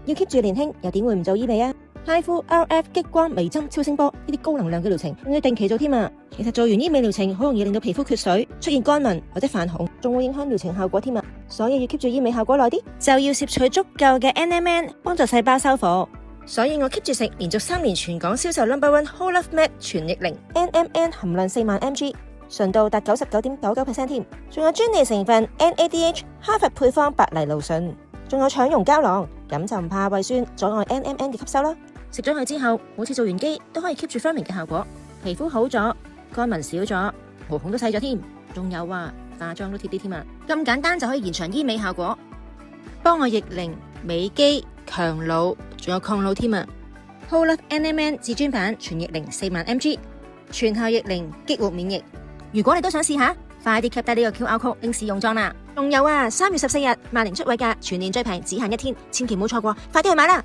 要 keep 住年輕，又點會唔做醫美啊？HIFU RF 激光微針超聲波呢啲高能量嘅療程，仲要定期做添啊！其實做完醫美療程，好容易令到皮膚缺水，出現乾紋或者泛紅，仲會影響療程效果添啊！所以要 keep 住醫美效果耐啲，就要攝取足夠嘅 NMN 幫助細胞修復。所以我 keep 住食，連續3年全港銷售 No.1 Whole Love Med 全液靈 NMN 含量4萬 mg， 純度達 99.99% 添，仲有專利成分 NADH 哈佛配方白藜蘆醇，仲有腸溶膠囊，咁就唔怕胃酸阻礙 NMN 嘅吸收啦。食咗佢之後，好似做完肌都可以 keep 住 firming 嘅效果，皮膚好咗，乾紋少咗，毛孔都細咗添，仲有啊，化妝都貼啲添啊！咁簡單就可以延長醫美效果，幫我逆齡、美肌、強老，仲有抗老添啊 ！Whole Love NMN 至尊版全液靈4萬 mg， 全效液靈激活免疫。如果你都想試下，快啲 cap 低呢個 QR code 拎試用裝啦！仲有啊，3月14日萬寧出位價，全年最平，只限1天，千祈唔好錯過，快啲去買啦！